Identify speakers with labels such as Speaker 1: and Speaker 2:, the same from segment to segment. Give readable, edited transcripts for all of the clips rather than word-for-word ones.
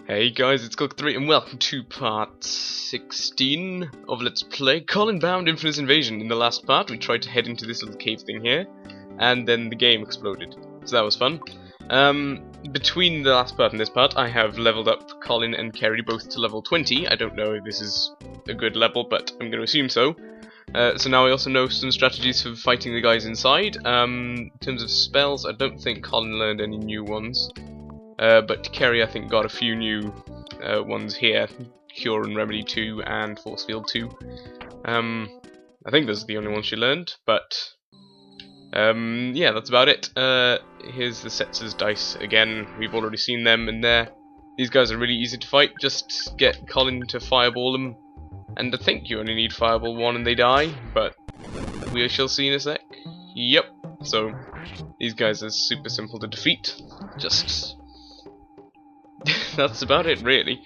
Speaker 1: Hey guys, it's Cook3 and welcome to part 16 of Let's Play Colinbound Infinite Invasion. In the last part we tried to head into this little cave thing here, and then the game exploded. So that was fun. Between the last part and this part I have leveled up Colin and Kerry both to level 20. I don't know if this is a good level, but I'm going to assume so. So now I also know some strategies for fighting the guys inside. In terms of spells, I don't think Colin learned any new ones. But Kerry, I think, got a few new ones here. Cure and Remedy 2 and Force Field 2. I think those are the only ones she learned, but yeah, that's about it. Here's the Setzer's dice again. We've already seen them in there. These guys are really easy to fight. Just get Colin to fireball them. And I think you only need fireball one and they die, but we shall see in a sec. Yep, so these guys are super simple to defeat. Just that's about it, really.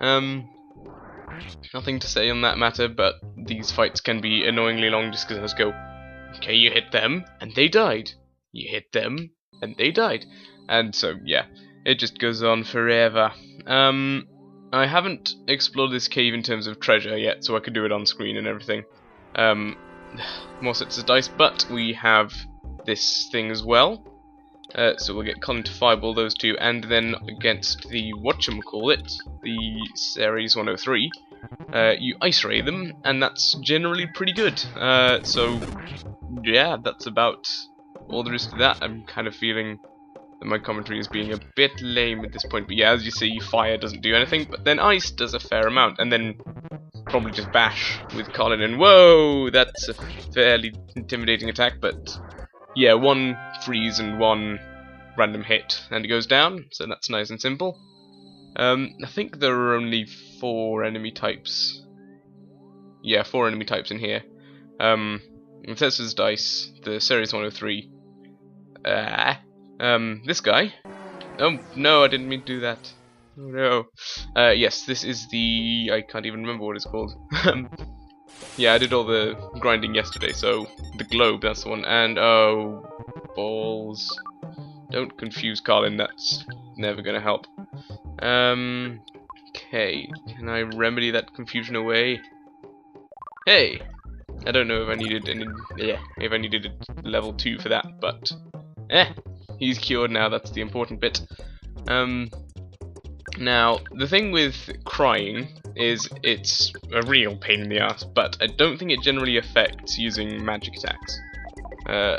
Speaker 1: Nothing to say on that matter, but these fights can be annoyingly long just because I just go, okay, you hit them, and they died. You hit them, and they died. And so, yeah, it just goes on forever. I haven't explored this cave in terms of treasure yet, so I could do it on screen and everything. More sets of dice, but we have this thing as well. So we'll get Colin to fireball those two, and then against the whatchamacallit, the Series 103, you ice ray them, and that's generally pretty good. So yeah, that's about all there is to that. I'm kind of feeling that my commentary is being a bit lame at this point, but yeah, as you see, fire doesn't do anything, but then ice does a fair amount, and then probably just bash with Colin, and whoa, that's a fairly intimidating attack, but yeah, one freeze and one random hit, and it goes down, so that's nice and simple. I think there are only 4 enemy types. Yeah, 4 enemy types in here. Bethesda's dice, the Series 103. This guy. Oh no, I didn't mean to do that. Oh no. Yes, this is the. I can't even remember what it's called. Yeah, I did all the grinding yesterday, so the globe, that's the one. And oh, balls. Don't confuse Colin, that's never gonna help. Okay, can I remedy that confusion away? Hey! I don't know if I needed a level 2 for that, but he's cured now, that's the important bit. Now, the thing with crying is it's a real pain in the ass, but I don't think it generally affects using magic attacks.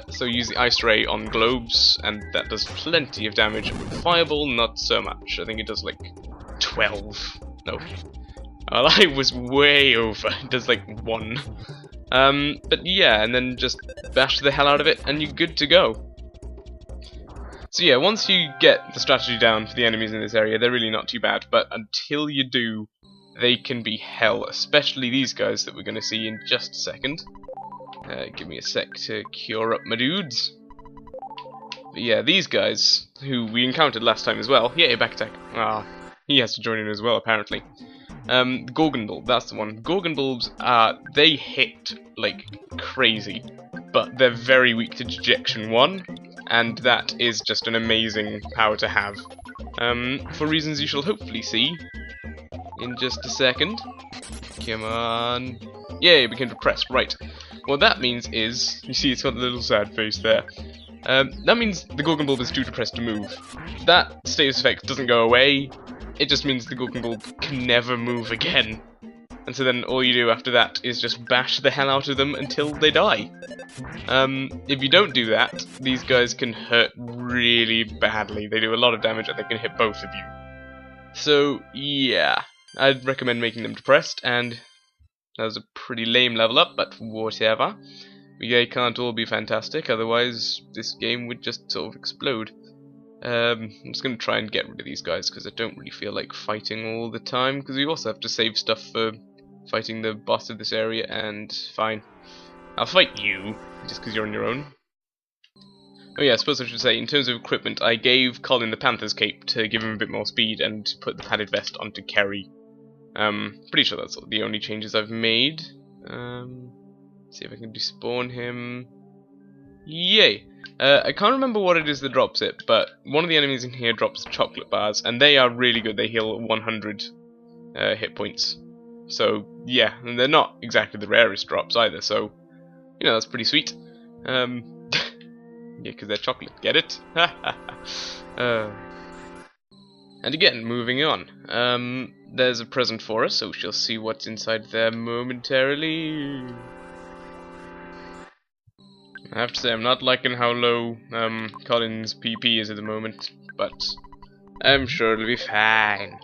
Speaker 1: So use the Ice Ray on globes, and that does plenty of damage. Fireball, not so much. I think it does like 12. No. Well, I was way over. It does like 1. But yeah, and then just bash the hell out of it, and you're good to go. So yeah, once you get the strategy down for the enemies in this area, they're really not too bad, but until you do, they can be hell, especially these guys that we're going to see in just a second. Give me a sec to cure up my dudes. But yeah, these guys, who we encountered last time as well, yeah, back attack. Ah, he has to join in as well, apparently. Gorgon Bulb, that's the one. Gorgon Bulbs, they hit like crazy, but they're very weak to Dejection 1, and that is just an amazing power to have. For reasons you shall hopefully see in just a second. Come on. Yeah, it became depressed, right. What that means is, you see it's got a little sad face there. That means the Gorgon Bulb is too depressed to move. That status effect doesn't go away, it just means the Gorgon Bulb can never move again. And so then all you do after that is just bash the hell out of them until they die. If you don't do that, these guys can hurt really badly. They do a lot of damage and they can hit both of you. So yeah, I'd recommend making them depressed, and that was a pretty lame level up, but whatever. They can't all be fantastic, otherwise this game would just sort of explode. I'm just going to try and get rid of these guys, because I don't really feel like fighting all the time, because we also have to save stuff for fighting the boss of this area, and fine. I'll fight you, just because you're on your own. Oh yeah, I suppose I should say, in terms of equipment, I gave Colin the Panther's Cape to give him a bit more speed, and to put the padded vest onto Kerry. Pretty sure that's the only changes I've made. See if I can despawn him. Yay! I can't remember what it is that drops it, but one of the enemies in here drops chocolate bars, and they are really good. They heal 100 hit points. So, yeah, and they're not exactly the rarest drops either, so, you know, that's pretty sweet. Yeah, because they're chocolate, get it? And again, moving on. There's a present for us, so we shall see what's inside there momentarily. I have to say, I'm not liking how low Colin's PP is at the moment, but I'm sure it'll be fine.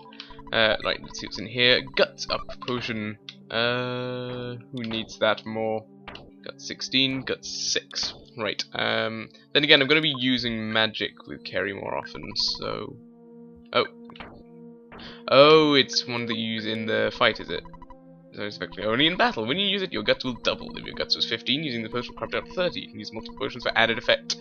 Speaker 1: Right, let's see what's in here. Guts up potion. Who needs that more? Guts 16, guts 6. Right. Then again, I'm going to be using magic with Kerry more often, so... Oh, it's one that you use in the fight, is it? So it's effectively only in battle. When you use it, your guts will double. If your guts was 15, using the potion will craft up to 30. You can use multiple potions for added effect.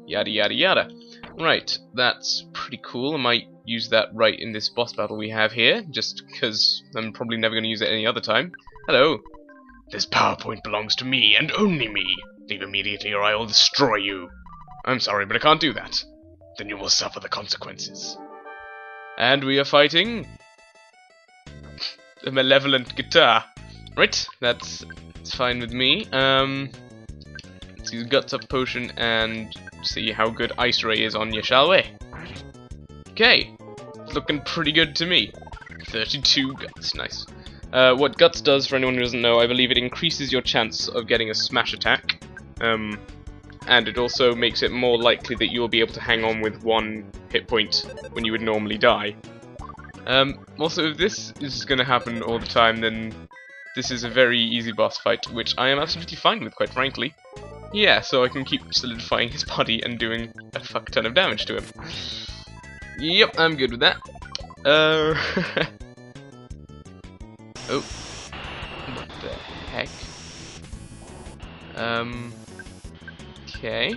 Speaker 1: Yada yada yada. Right, that's pretty cool. I might use that right in this boss battle we have here, just because I'm probably never going to use it any other time. Hello. This PowerPoint belongs to me, and only me. Leave immediately or I will destroy you. I'm sorry, but I can't do that. Then you will suffer the consequences. And we are fighting... a malevolent guitar. Right, that's fine with me. Let's use Guts Up Potion and see how good Ice Ray is on you, shall we? Okay, it's looking pretty good to me. 32 Guts, nice. What Guts does, for anyone who doesn't know, I believe it increases your chance of getting a smash attack. And it also makes it more likely that you'll be able to hang on with 1 hit point when you would normally die. Also, if this is going to happen all the time, then this is a very easy boss fight, which I am absolutely fine with, quite frankly. Yeah, so I can keep solidifying his body and doing a fuck ton of damage to him. Yep, I'm good with that. Oh. What the heck? Okay.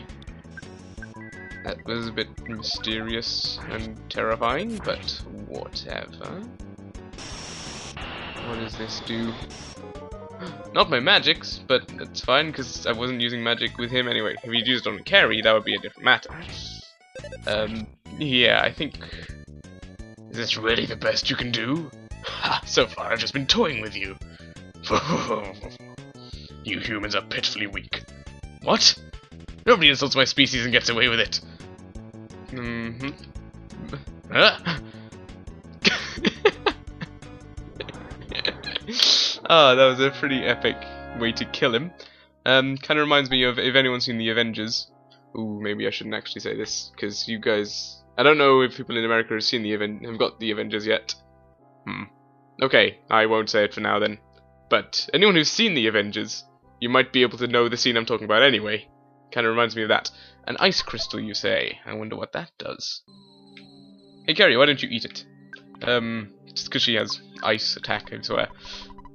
Speaker 1: That was a bit mysterious and terrifying, but whatever. What does this do? Not my magics, but it's fine because I wasn't using magic with him anyway. If he'd used it on Kerry, that would be a different matter. Yeah, I think... Is this really the best you can do? Ha! So far I've just been toying with you. You humans are pitifully weak. What? Nobody insults my species and gets away with it. Ah, that was a pretty epic way to kill him. Kind of reminds me of, if anyone's seen the Avengers. Ooh, maybe I shouldn't actually say this, because you guys... I don't know if people in America have seen have got the Avengers yet. Okay, I won't say it for now then. But anyone who's seen the Avengers, you might be able to know the scene I'm talking about anyway. Kind of reminds me of that. An ice crystal, you say? I wonder what that does. Hey, Kerry, why don't you eat it? Just because she has ice attack, I swear.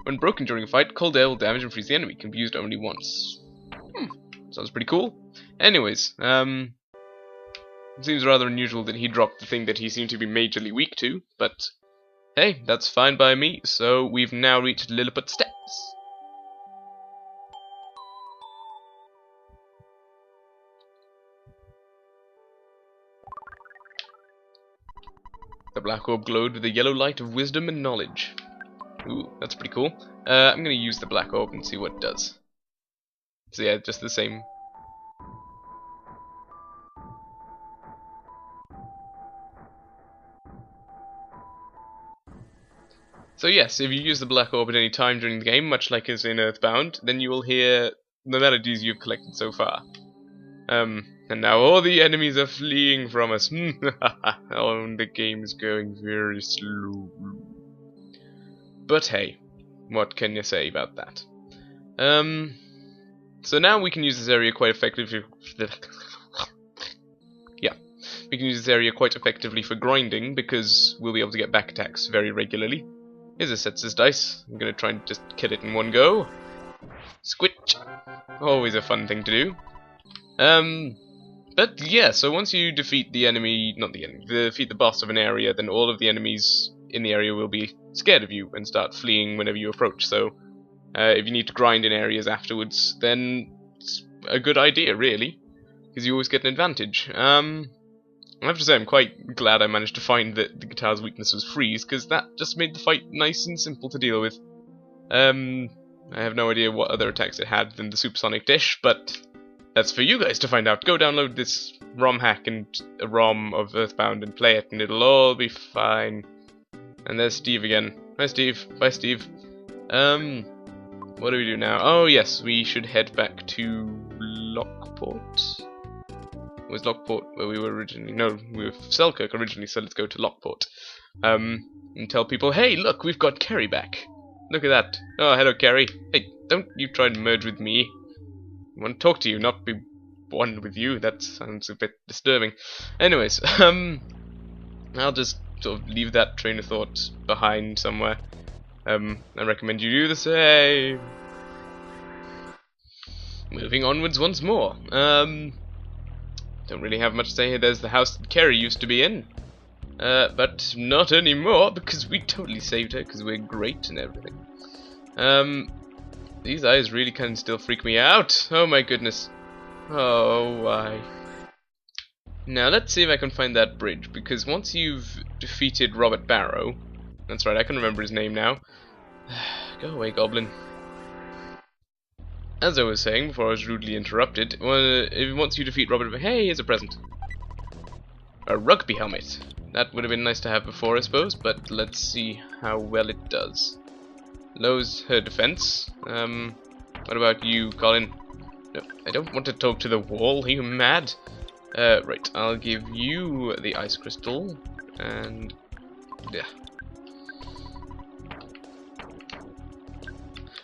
Speaker 1: When broken during a fight, cold air will damage and freeze the enemy. Can be used only once. Sounds pretty cool. Anyways, it seems rather unusual that he dropped the thing that he seemed to be majorly weak to, but hey, that's fine by me. So we've now reached Lilliput Steps. The black orb glowed with the yellow light of wisdom and knowledge. Ooh, that's pretty cool. I'm going to use the black orb and see what it does. So yeah, just the same. So yes, if you use the black orb at any time during the game, much like as in Earthbound, then you will hear the melodies you've collected so far. And now all the enemies are fleeing from us. Oh, the game is going very slow. But hey, what can you say about that? So now we can use this area quite effectively. Yeah, we can use this area quite effectively for grinding because we'll be able to get back attacks very regularly. Here's a Setz's dice. I'm gonna try and just kill it in one go. Squitch! Always a fun thing to do. But yeah, so once you defeat the enemy, defeat the boss of an area, then all of the enemies in the area will be scared of you and start fleeing whenever you approach. So if you need to grind in areas afterwards, then it's a good idea, really. because you always get an advantage. I have to say I'm quite glad I managed to find that the guitar's weakness was freeze, because that just made the fight nice and simple to deal with. I have no idea what other attacks it had than the supersonic dish, but that's for you guys to find out. Go download this ROM hack and a ROM of Earthbound and play it, and it'll all be fine. And there's Steve again. Hi Steve. Bye Steve. What do we do now? Oh yes, we should head back to Lockport. Was Lockport where we were originally? No, we were Selkirk originally, so let's go to Lockport. And tell people, hey look, we've got Kerry back. Look at that. Oh, hello Kerry. Hey, don't you try and merge with me. I want to talk to you, not be one with you. That sounds a bit disturbing. Anyways, I'll just sort of leave that train of thought behind somewhere. I recommend you do the same. Moving onwards once more. Don't really have much to say here. There's the house that Kerry used to be in. But not anymore, because we totally saved her, because we're great and everything. These eyes really can still freak me out. Oh my goodness. Oh, why? Now, let's see if I can find that bridge, because once you've defeated Robert Barrow... That's right, I can remember his name now. Go away, Goblin. As I was saying before I was rudely interrupted, once you defeat Robert... Hey, here's a present. A rugby helmet. That would have been nice to have before, I suppose, but let's see how well it does. Lowers her defense. What about you, Colin? No, I don't want to talk to the wall. Are you mad? Right, I'll give you the ice crystal, and... yeah.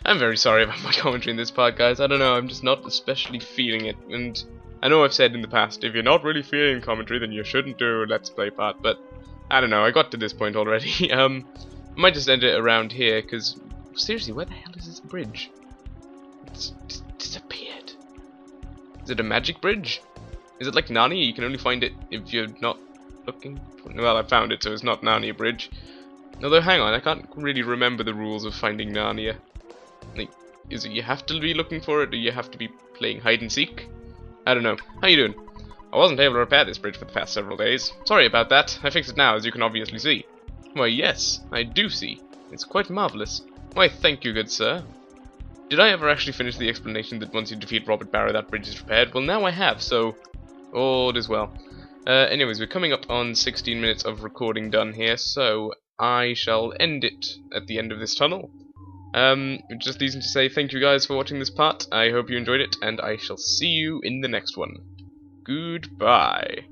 Speaker 1: I'm very sorry about my commentary in this part, guys. I don't know, I'm just not especially feeling it, and I know I've said in the past, if you're not really feeling commentary, then you shouldn't do a Let's Play part, but I don't know, I got to this point already. I might just end it around here, because seriously, where the hell is this bridge? It's disappeared. Is it a magic bridge? Is it like Narnia? You can only find it if you're not looking. Well, I found it, so it's not Narnia Bridge. Although, hang on, I can't really remember the rules of finding Narnia. Like, is it you have to be looking for it, or you have to be playing hide and seek? I don't know. How you doing? I wasn't able to repair this bridge for the past several days. Sorry about that. I fixed it now, as you can obviously see. Why, yes, I do see. It's quite marvellous. Why, thank you, good sir. Did I ever actually finish the explanation that once you defeat Robert Barrow, that bridge is repaired? Well, now I have, so all is well. Anyways, we're coming up on 16 minutes of recording done here, so I shall end it at the end of this tunnel. Just easy to say thank you guys for watching this part. I hope you enjoyed it, and I shall see you in the next one. Goodbye.